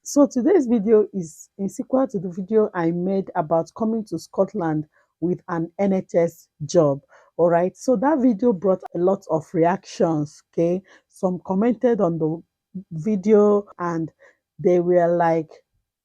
So today's video is in sequel to the video I made about coming to Scotland with an NHS job. All right. So that video brought a lot of reactions. Okay. Some commented on the video and they were like,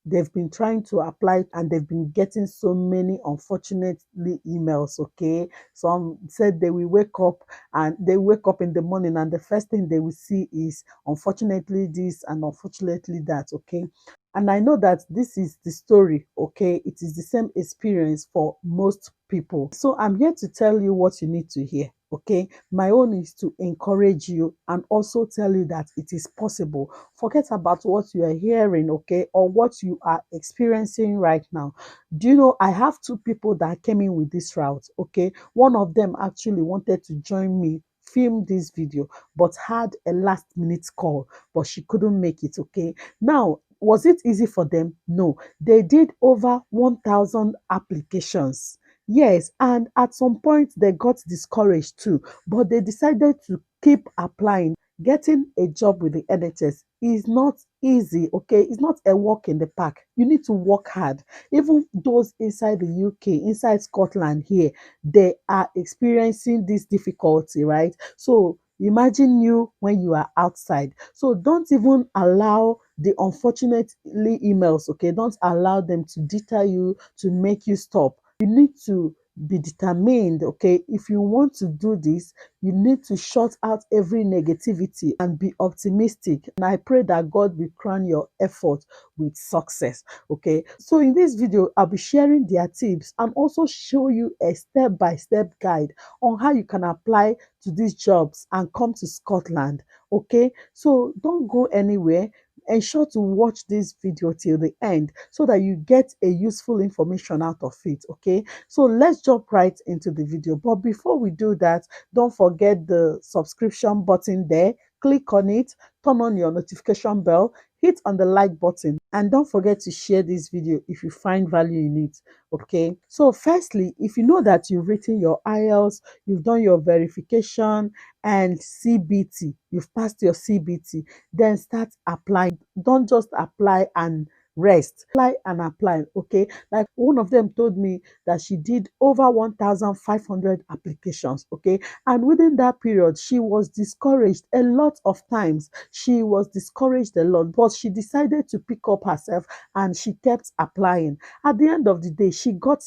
they've been trying to apply and they've been getting so many unfortunately emails. Okay. Some said they will wake up and they wake up in the morning and the first thing they will see is unfortunately this and unfortunately that. Okay. And I know that this is the story, okay? It is the same experience for most people. So I'm here to tell you what you need to hear, okay? My own is to encourage you and also tell you that it is possible. Forget about what you are hearing, okay? Or what you are experiencing right now. Do you know, I have two people that came in with this route, okay? One of them actually wanted to join me film this video but had a last minute call, but she couldn't make it. Okay, now was it easy for them? No, they did over 1,000 applications. Yes, and at some point they got discouraged too, but they decided to keep applying. Getting a job with the NHS is not easy, okay? It's not a walk in the park. You need to work hard. Even those inside the UK, inside Scotland here, they are experiencing this difficulty, right? So imagine you when you are outside. So don't even allow the unfortunately emails, okay? Don't allow them to deter you, to make you stop. You need to be determined, okay? If you want to do this, you need to shut out every negativity and be optimistic. And I pray that God will crown your effort with success, okay? So in this video, I'll be sharing their tips and also show you a step-by-step guide on how you can apply to these jobs and come to Scotland, okay? So don't go anywhere. Ensure to watch this video till the end so that you get a useful information out of it, okay? So let's jump right into the video. But before we do that, don't forget the subscription button there. Click on it, turn on your notification bell, hit on the like button, and don't forget to share this video if you find value in it, okay? So firstly, if you know that you've written your IELTS, you've done your verification and CBT, you've passed your CBT, then start applying. Don't just apply and rest. Apply and apply, okay? Like one of them told me that she did over 1,500 applications, okay? And within that period, she was discouraged a lot of times. She was discouraged a lot, but she decided to pick up herself and she kept applying. At the end of the day, she got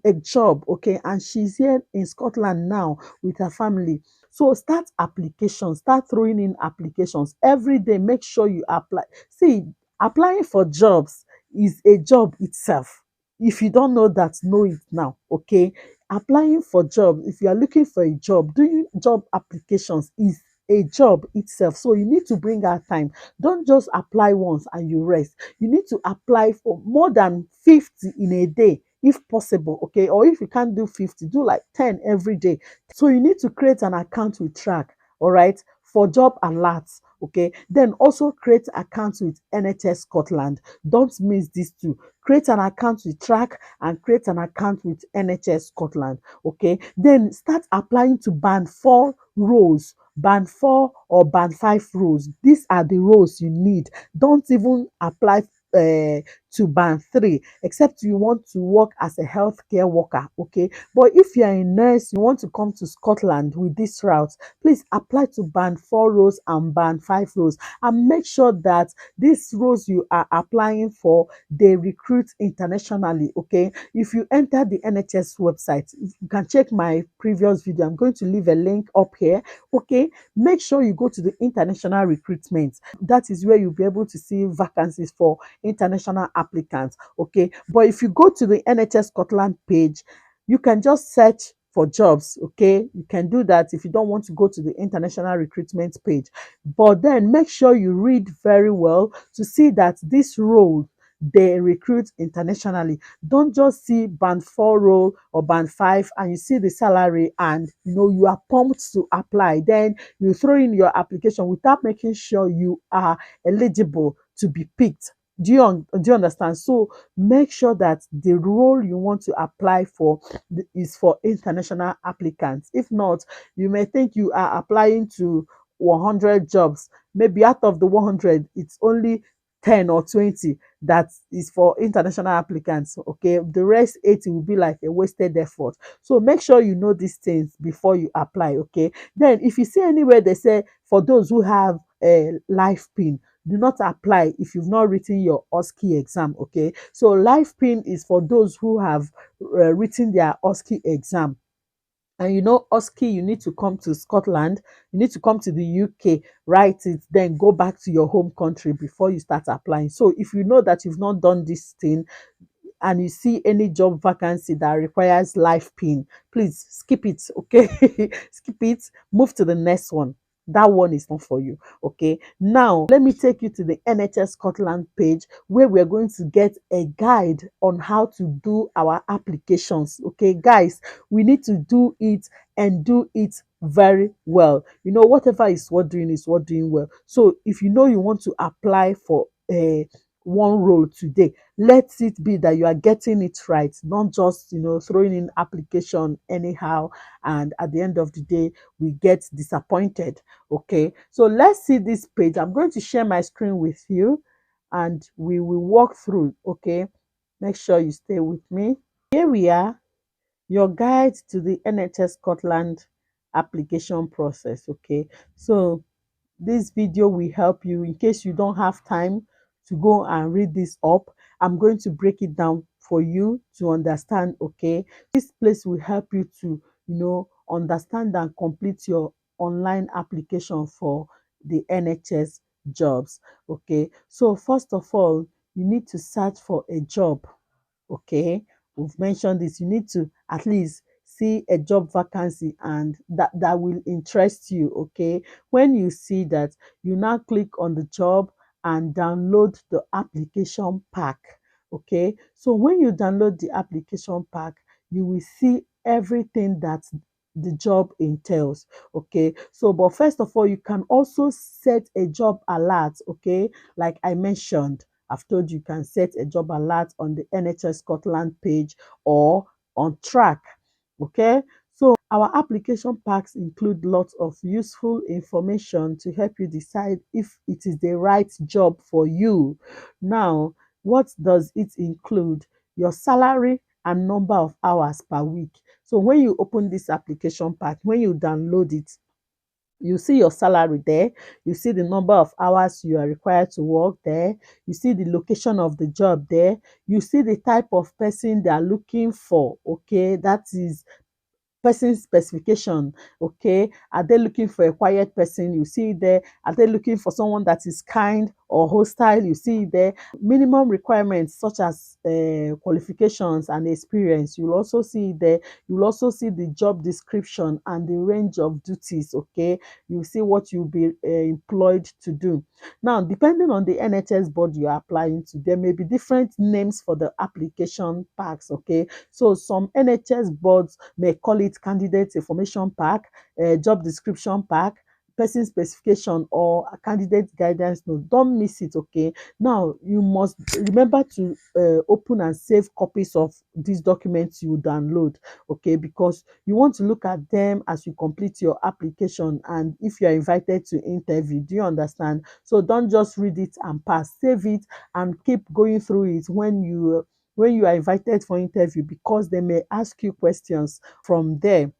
a job, okay? And she's here in Scotland now with her family. So start applications, start throwing in applications every day. Make sure you apply. See, applying for jobs is a job itself. If you don't know that, know it now, okay? Applying for jobs, if you are looking for a job, doing job applications is a job itself. So you need to bring out time. Don't just apply once and you rest. You need to apply for more than 50 in a day if possible, okay? Or if you can't do 50, do like 10 every day. So you need to create an account with Track, all right, for job alerts, okay? Then also create accounts with NHS Scotland. Don't miss these two. Create an account with Track and create an account with NHS Scotland, okay? Then start applying to band 4 roles, band 4 or band 5 roles. These are the roles you need. Don't even apply to band 3 except you want to work as a healthcare worker, okay? But if you are a nurse, you want to come to Scotland with this route, please apply to band 4 roles and band 5 roles, and make sure that these roles you are applying for, they recruit internationally, okay? If you enter the NHS website, you can check my previous video. I'm going to leave a link up here, okay? Make sure you go to the international recruitment. That is where you'll be able to see vacancies for international applicants, okay? But if you go to the NHS Scotland page, you can just search for jobs, okay? You can do that if you don't want to go to the international recruitment page. But then make sure you read very well to see that this role, they recruit internationally. Don't just see band 4 role or band 5 and you see the salary and you are pumped to apply. Then you throw in your application without making sure you are eligible to be picked. Do you understand? So make sure that the role you want to apply for is for international applicants. If not, you may think you are applying to 100 jobs. Maybe out of the 100, it's only 10 or 20 that is for international applicants. Okay, the rest 80 will be like a wasted effort. So make sure you know these things before you apply. Okay, then if you see anywhere they say for those who have a life pin, do not apply if you've not written your OSCE exam. Okay, so life pin is for those who have written their OSCE exam. And you know, OSCE, you need to come to Scotland, you need to come to the UK, write it, then go back to your home country before you start applying. So if you know that you've not done this thing, and you see any job vacancy that requires life pin, please skip it. Okay, skip it, move to the next one. That one is not for you. Okay, now let me take you to the NHS Scotland page, where we're going to get a guide on how to do our applications. Okay, guys, we need to do it, and do it very well. You know, whatever is worth doing is worth doing well. So if you know you want to apply for a one role today, let it be that you are getting it right, not just, you know, throwing in application anyhow, and at the end of the day we get disappointed. Okay, so let's see this page. I'm going to share my screen with you, and we will walk through. Okay, make sure you stay with me. Here we are, your guide to the NHS Scotland application process. Okay, so this video will help you in case you don't have time to go and read this up. I'm going to break it down for you to understand. Okay, this place will help you to, you know, understand and complete your online application for the NHS jobs. Okay, so first of all, you need to search for a job. Okay, we've mentioned this. You need to at least see a job vacancy, and that will interest you. Okay, when you see that, you now click on the job and download the application pack. Okay, so when you download the application pack, you will see everything that the job entails. Okay, so but first of all, you can also set a job alert. Okay, like I mentioned, I've told you, you can set a job alert on the NHS Scotland page or on track. Okay, so our application packs include lots of useful information to help you decide if it is the right job for you. Now, what does it include? Your salary and number of hours per week. So when you open this application pack, when you download it, you see your salary there, you see the number of hours you are required to work there, you see the location of the job there, you see the type of person they are looking for. Okay, that is person specification. Okay, are they looking for a quiet person? You see there. Are they looking for someone that is kind or hostile? You see there. Minimum requirements such as qualifications and experience, you will also see there. You will also see the job description and the range of duties. Okay, you see what you'll be employed to do. Now, depending on the NHS board you are applying to, there may be different names for the application packs. Okay, so some NHS boards may call it candidate information pack, job description pack, person specification, or a candidate guidance note. Don't miss it. Okay, now you must remember to open and save copies of these documents you download. Okay, because you want to look at them as you complete your application, and if you are invited to interview. Do you understand? So don't just read it and pass. Save it and keep going through it when you are invited for interview, because they may ask you questions from there.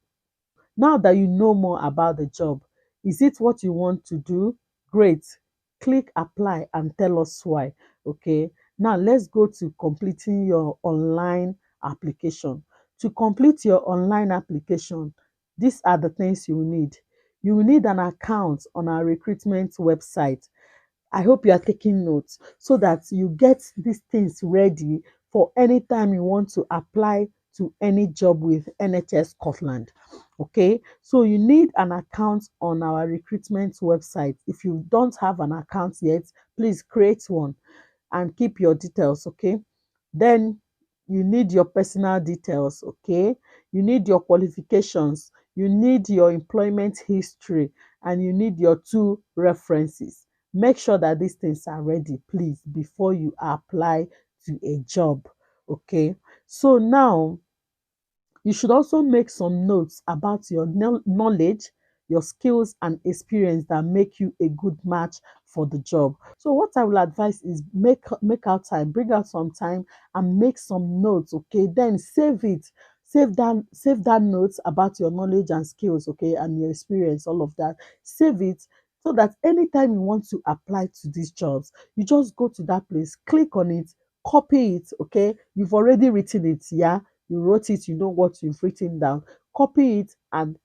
Now that you know more about the job, is it what you want to do? Great. Click apply and tell us why. Okay. Now let's go to completing your online application. To complete your online application, these are the things you need. You will need an account on our recruitment website. I hope you are taking notes so that you get these things ready for any time you want to apply to any job with NHS Scotland. Okay, so you need an account on our recruitment website. If you don't have an account yet, please create one and keep your details. Okay, then you need your personal details. Okay, you need your qualifications, you need your employment history, and you need your 2 references. Make sure that these things are ready, please, before you apply to a job. Okay, so now you should also make some notes about your knowledge, your skills and experience that make you a good match for the job. So what I will advise is make out time, bring out some time and make some notes, okay? Then save it. Save that notes about your knowledge and skills, okay, and your experience, all of that. Save it so that anytime you want to apply to these jobs, you just go to that place, click on it, copy it, okay? You've already written it, yeah? You wrote it, you know what you've written down. Copy it and,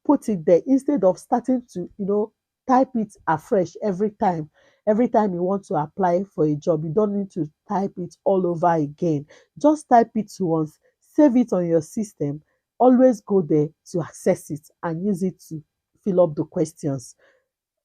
put it there instead of starting to, type it afresh every time. Every time you want to apply for a job, you don't need to type it all over again. Just type it once, save it on your system, always go there to access it and use it to fill up the questions.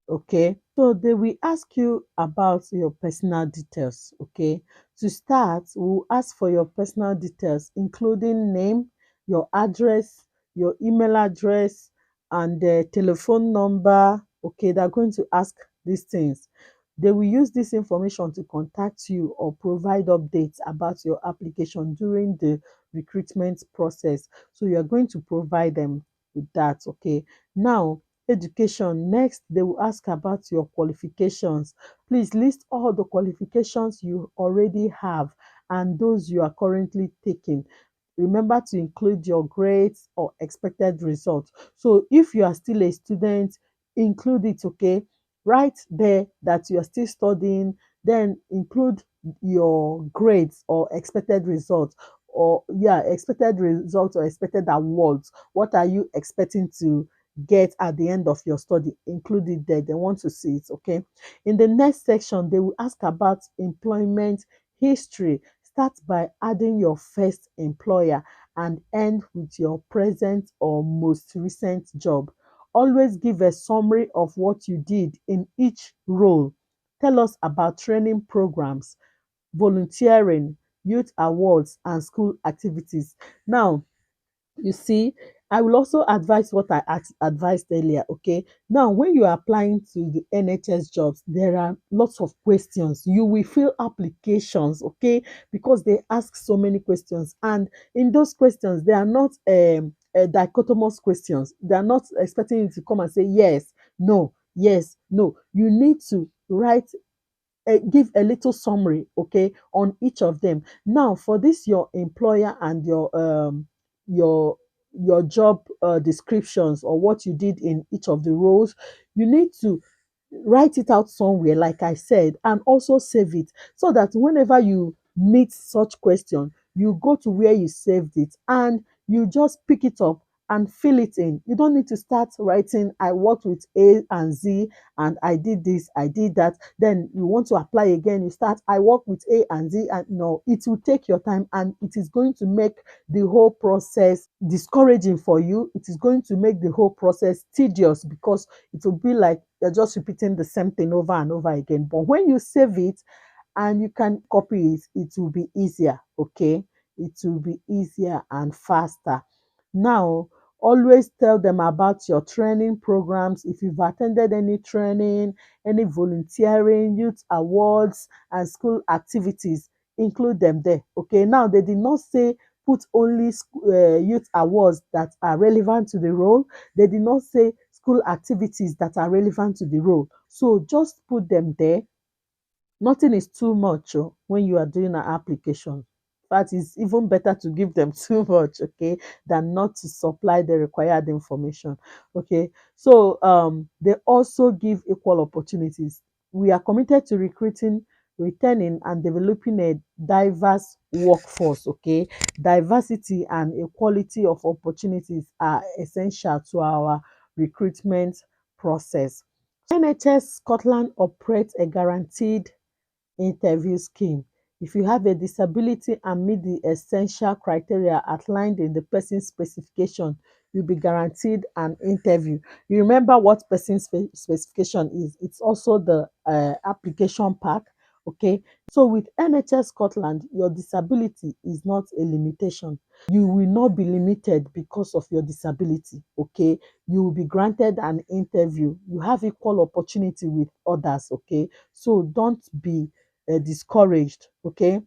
Okay, so they will ask you about your personal details. Okay, to start, we'll ask for your personal details, including name, your address, your email address, and the telephone number. Okay, they're going to ask these things. They will use this information to contact you or provide updates about your application during the recruitment process. So you're going to provide them with that. Okay, now education. Next, they will ask about your qualifications. Please list all the qualifications you already have and those you are currently taking. Remember to include your grades or expected results. So if you are still a student, include it, okay? Write there that you are still studying, then include your grades or expected results, or yeah, expected results or expected awards. What are you expecting to get at the end of your study? Include it there. They want to see it, okay? In the next section, they will ask about employment history. Start by adding your first employer and end with your present or most recent job. Always give a summary of what you did in each role. Tell us about training programs, volunteering, youth awards, and school activities. Now, you see, I will also advise what I advised earlier. Okay, now when you are applying to the NHS jobs, there are lots of questions. You will fill applications, okay, because they ask so many questions, and in those questions they are not dichotomous questions. They are not expecting you to come and say yes, no, yes, no. You need to write, give a little summary, okay, on each of them. Now for this, your employer and your your job descriptions, or what you did in each of the roles, you need to write it out somewhere, like I said, and also save it so that whenever you meet such question, you go to where you saved it and you just pick it up and fill it in. You don't need to start writing, I worked with A and Z and I did this, I did that. Then you want to apply again, you start, I work with A and Z, and no, it will take your time and it is going to make the whole process discouraging for you. It is going to make the whole process tedious because it will be like you're just repeating the same thing over and over again. But when you save it and you can copy it, it will be easier, okay? It will be easier and faster. Now, always tell them about your training programs. If you've attended any training, any volunteering, youth awards, and school activities, include them there. Okay, now they did not say put only youth awards that are relevant to the role. They did not say school activities that are relevant to the role. So just put them there. Nothing is too much when you are doing an application. In fact, it's even better to give them too much, okay, than not to supply the required information. Okay, so they also give equal opportunities. We are committed to recruiting, retaining, and developing a diverse workforce. Okay, diversity and equality of opportunities are essential to our recruitment process. NHS Scotland operates a guaranteed interview scheme. If you have a disability and meet the essential criteria outlined in the person's specification, you'll be guaranteed an interview. You remember what person's specification is? It's also the application pack. Okay, so with NHS Scotland, your disability is not a limitation. You will not be limited because of your disability. Okay, you will be granted an interview. You have equal opportunity with others. Okay, so don't be discouraged. Okay,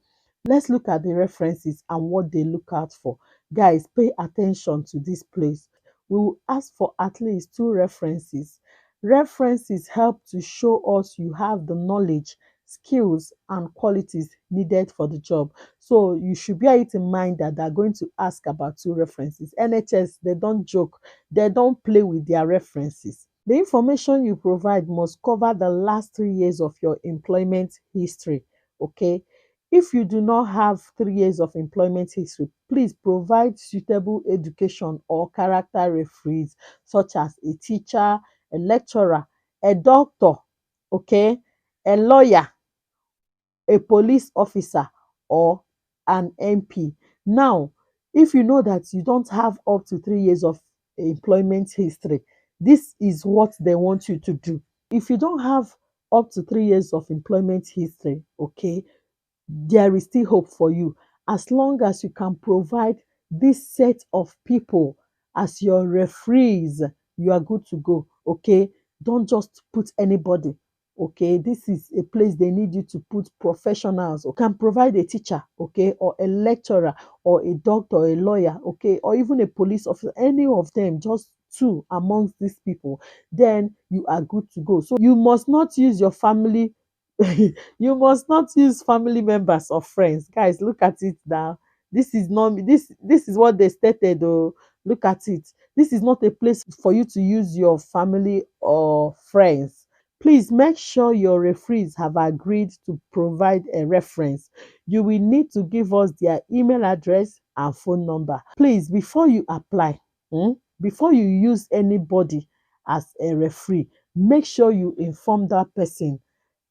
let's look at the references and what they look out for. Guys, pay attention to this place. we will ask for at least two references. References help to show us you have the knowledge, skills, and qualities needed for the job. So you should bear it in mind that they're going to ask about two references. NHS, they don't joke, they don't play with their references. The information you provide must cover the last 3 years of your employment history. Okay. If you do not have 3 years of employment history, please provide suitable education or character referees, such as a teacher, a lecturer, a doctor, okay, a lawyer, a police officer, or an MP. Now, if you know that you don't have up to 3 years of employment history, this is what they want you to do. If you don't have up to 3 years of employment history, okay, there is still hope for you as long as you can provide this set of people as your referees. You are good to go. Okay, don't just put anybody. Okay, this is a place they need you to put professionals. You can provide a teacher, okay, or a lecturer, or a doctor, or a lawyer, okay, or even a police officer, any of them, just two amongst these people, then you are good to go. So you must not use your family you must not use family members or friends. Guys, look at it now. This is not this is what they stated. Oh, look at it. This is not a place for you to use your family or friends. Please make sure your referees have agreed to provide a reference. You will need to give us their email address and phone number. Please, before you apply, before you use anybody as a referee, make sure you inform that person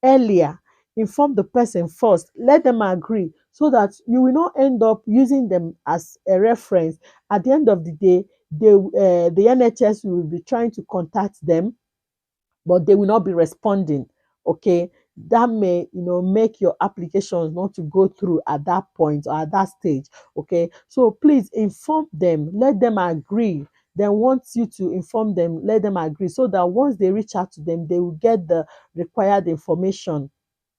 earlier. Inform the person first, let them agree, so that you will not end up using them as a reference. At the end of the day, the NHS will be trying to contact them, but they will not be responding. Okay, that may make your applications not to go through at that point or at that stage. Okay, so please inform them, let them agree. Then once you to inform them, let them agree, so that once they reach out to them, they will get the required information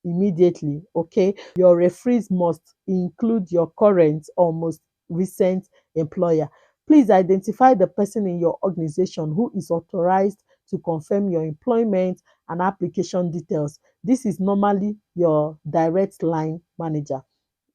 immediately. Okay, your referees must include your current or most recent employer. Please identify the person in your organization who is authorized to confirm your employment and application details. This is normally your direct line manager.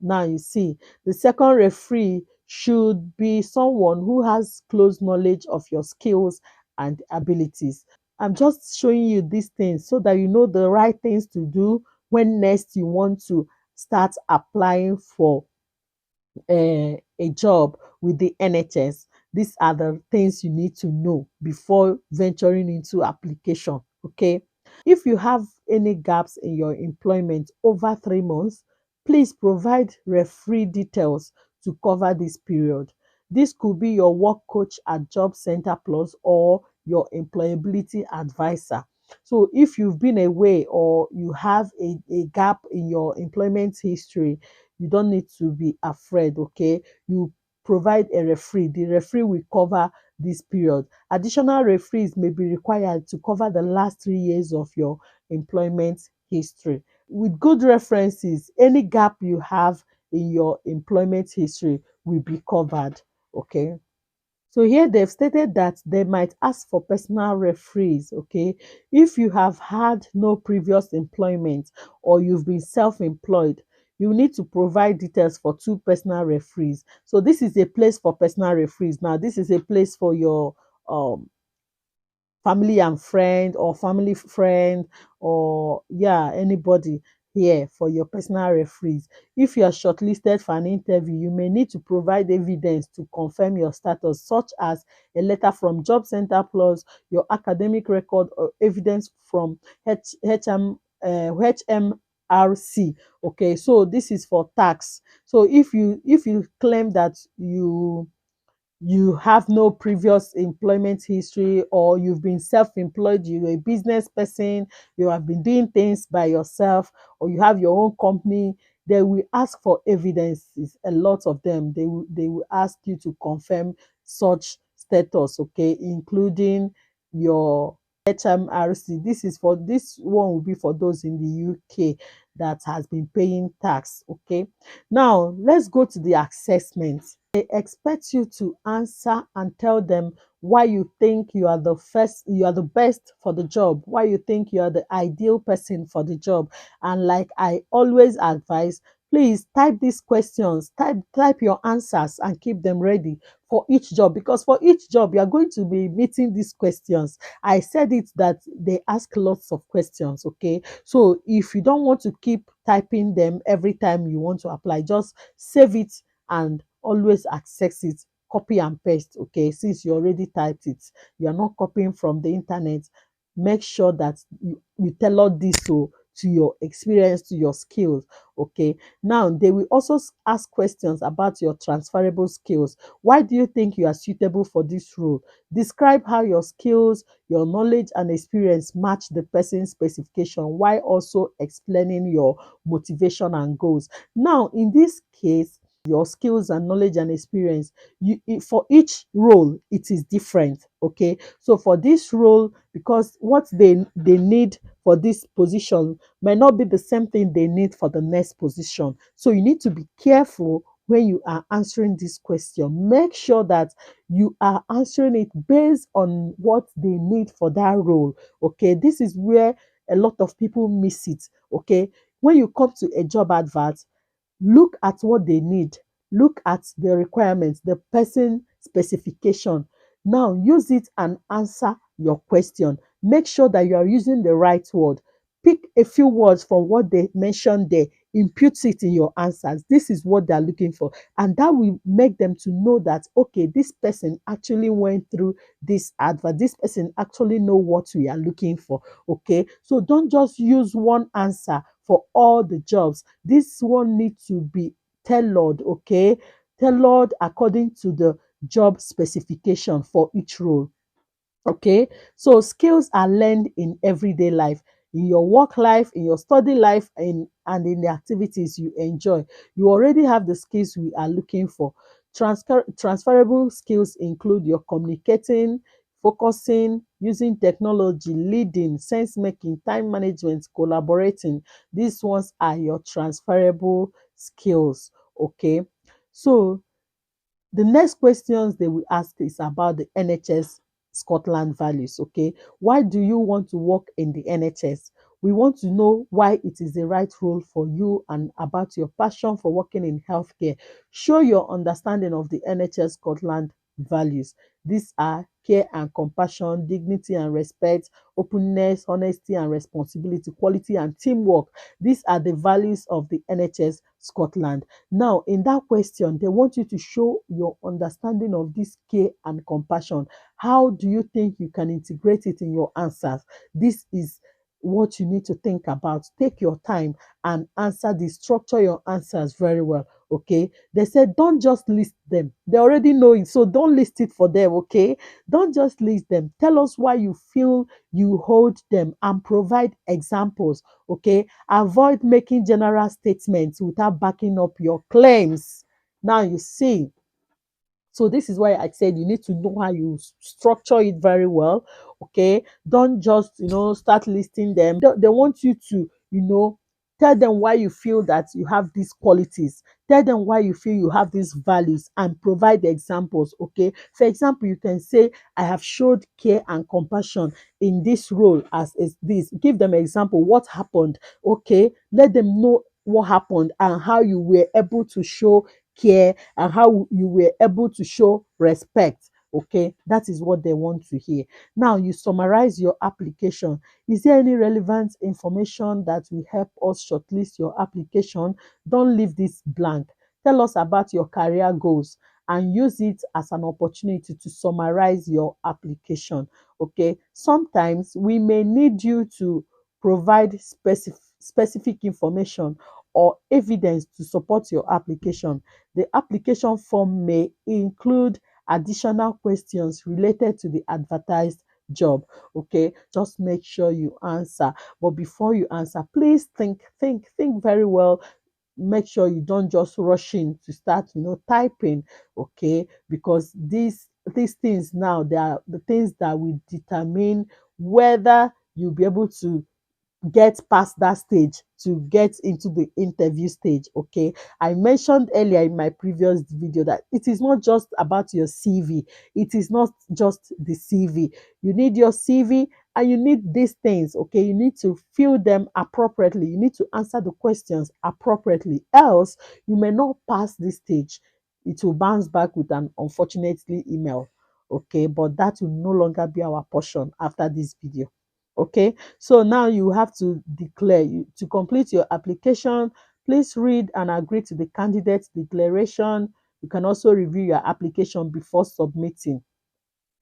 Now you see, the second referee should be someone who has close knowledge of your skills and abilities. I'm just showing you these things so that you know the right things to do when next you want to start applying for a job with the NHS. These are the things you need to know before venturing into application. Okay. If you have any gaps in your employment over 3 months, please provide referee details to cover this period. This could be your work coach at Job Center Plus or your employability advisor. So if you've been away or you have a gap in your employment history, you don't need to be afraid. Okay, you provide a referee, the referee will cover this period. Additional referees may be required to cover the last 3 years of your employment history. With good references, any gap you have in your employment history will be covered. Okay, so here they've stated that they might ask for personal referees. Okay, if you have had no previous employment or you've been self-employed, you need to provide details for two personal referees. So this is a place for personal referees. Now this is a place for your family and friend, or family friend, or yeah, anybody here for your personal referees. If you are shortlisted for an interview, you may need to provide evidence to confirm your status, such as a letter from Job Center Plus, your academic record, or evidence from HMRC. Okay, so this is for tax. So if you claim that you have no previous employment history, or you've been self-employed, you're a business person, you have been doing things by yourself, or you have your own company, they will ask for evidences. A lot of them, they will ask you to confirm such status. Okay, including your HMRC. This one will be for those in the UK that has been paying tax. Okay, now let's go to the assessment. They expect you to answer and tell them why you think you are the best for the job, why you think you are the ideal person for the job. And like I always advise, please type these questions, type your answers and keep them ready for each job, because for each job you are going to be meeting these questions. I said it that they ask lots of questions, okay? So if you don't want to keep typing them every time you want to apply, just save it and always access it, copy and paste, okay? Since you already typed it, you are not copying from the internet. Make sure that you tailor this to your experience, to your skills, okay? Now they will also ask questions about your transferable skills. Why do you think you are suitable for this role? Describe how your skills, your knowledge and experience match the person's specification, while also explaining your motivation and goals. Now in this case, your skills and knowledge and experience, for each role it is different, okay? So for this role, because what they need for this position might not be the same thing they need for the next position. So you need to be careful when you are answering this question. Make sure that you are answering it based on what they need for that role, okay? This is where a lot of people miss it, okay? When you come to a job advert, look at what they need, look at the requirements, the person specification. Now use it and answer your question. Make sure that you are using the right word. Pick a few words from what they mentioned there, impute it in your answers. This is what they are looking for, and that will make them to know that, okay, this person actually went through this advert, this person actually know what we are looking for, okay? So don't just use one answer for all the jobs. This one needs to be tailored, okay? Tailored according to the job specification for each role. Okay, so skills are learned in everyday life, in your work life, in your study life, and in the activities you enjoy. You already have the skills we are looking for. Transferable skills include your communicating, focusing, using technology, leading, sense making, time management, collaborating. These ones are your transferable skills. Okay, so the next questions they will ask is about the NHS Scotland values. Okay, why do you want to work in the NHS? We want to know why it is the right role for you and about your passion for working in healthcare. Show your understanding of the NHS Scotland values. These are care and compassion, dignity and respect, openness, honesty and responsibility, quality and teamwork. These are the values of the NHS Scotland. Now, in that question, they want you to show your understanding of this care and compassion. How do you think you can integrate it in your answers? This is what you need to think about. Take your time and answer this. Structure your answers very well. Okay. They said don't just list them. They already know it. So don't list it for them. Okay. Don't just list them. Tell us why you feel you hold them and provide examples. Okay. Avoid making general statements without backing up your claims. Now you see, so this is why I said you need to know how you structure it very well. Okay, don't just start listing them. They want you to tell them why you feel that you have these qualities. Tell them why you feel you have these values and provide examples. Okay, for example, you can say I have showed care and compassion in this role as is this. Give them example what happened. Okay, let them know what happened and how you were able to show care and how you were able to show respect. Okay, that is what they want to hear. Now you summarize your application. Is there any relevant information that will help us shortlist your application? Don't leave this blank. Tell us about your career goals and use it as an opportunity to summarize your application. Okay, sometimes we may need you to provide specific information or evidence to support your application. The application form may include additional questions related to the advertised job. Okay, just make sure you answer. But before you answer, please think very well. Make sure you don't just rush in to start typing. Okay, because these things now, they are the things that will determine whether you'll be able to get past that stage to get into the interview stage. Okay, I mentioned earlier in my previous video that it is not just about your CV. It is not just the CV. You need your CV and you need these things. Okay, you need to fill them appropriately. You need to answer the questions appropriately, else you may not pass this stage. It will bounce back with an unfortunately email. Okay, but that will no longer be our portion after this video. Okay, so now you have to declare. To complete your application, please read and agree to the candidate declaration. You can also review your application before submitting.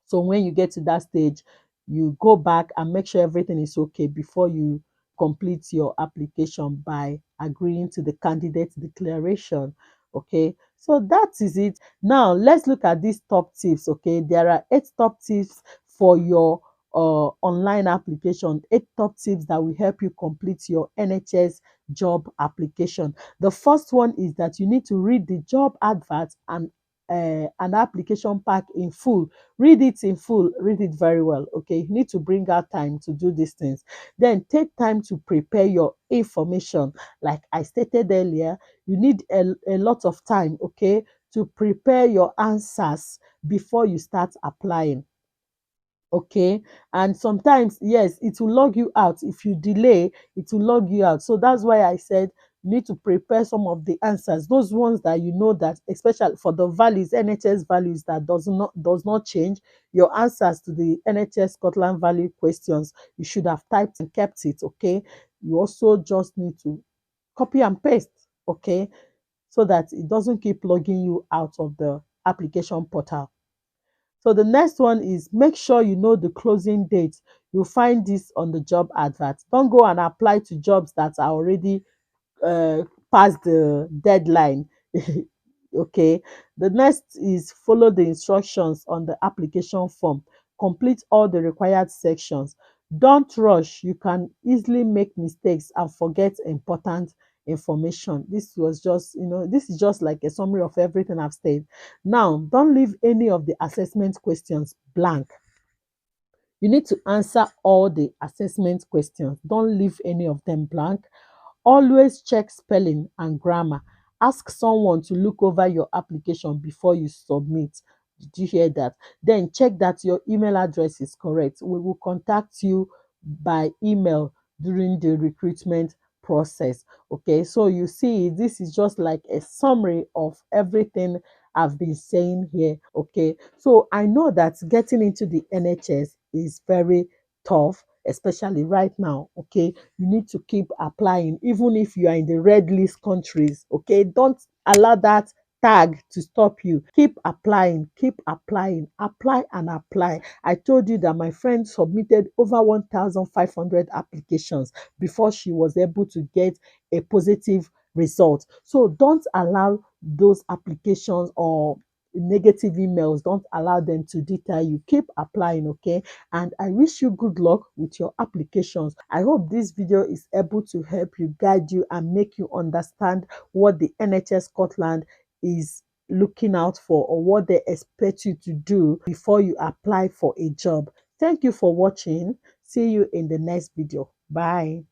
So when you get to that stage, you go back and make sure everything is okay before you complete your application by agreeing to the candidate declaration. Okay, so that is it. Now let's look at these top tips. Okay, there are 8 top tips for your online application. 8 top tips that will help you complete your NHS job application. The first one is that you need to read the job advert and an application pack in full. Read it in full, read it very well. Okay, you need to bring out time to do these things. Then take time to prepare your information. Like I stated earlier, you need a lot of time, okay, to prepare your answers before you start applying. Okay, and sometimes, yes, it will log you out. If you delay, it will log you out. So that's why I said you need to prepare some of the answers, those ones that you know that, especially for the values, NHS values, that does not change. Your answers to the NHS Scotland value questions, you should have typed and kept it. Okay, you also just need to copy and paste. Okay, so that it doesn't keep logging you out of the application portal. So the next one is, make sure you know the closing date. You'll find this on the job advert. Don't go and apply to jobs that are already uh, past the deadline. Okay. The next is, follow the instructions on the application form. Complete all the required sections. Don't rush. You can easily make mistakes and forget important information. This was just, this is just like a summary of everything I've said. Now, don't leave any of the assessment questions blank. You need to answer all the assessment questions. Don't leave any of them blank. Always check spelling and grammar. Ask someone to look over your application before you submit. Did you hear that? Then check that your email address is correct. We will contact you by email during the recruitment process. Okay, so you see, this is just like a summary of everything I've been saying here. Okay, so I know that getting into the NHS is very tough, especially right now. Okay, you need to keep applying, even if you are in the red list countries. Okay, don't allow that tag to stop you. Keep applying, apply and apply. I told you that my friend submitted over 1,500 applications before she was able to get a positive result. So don't allow those applications or negative emails, don't allow them to deter you. Keep applying. Okay, and I wish you good luck with your applications. I hope this video is able to help you, guide you, and make you understand what the NHS Scotland is looking out for, or what they expect you to do before you apply for a job. Thank you for watching. See you in the next video. Bye.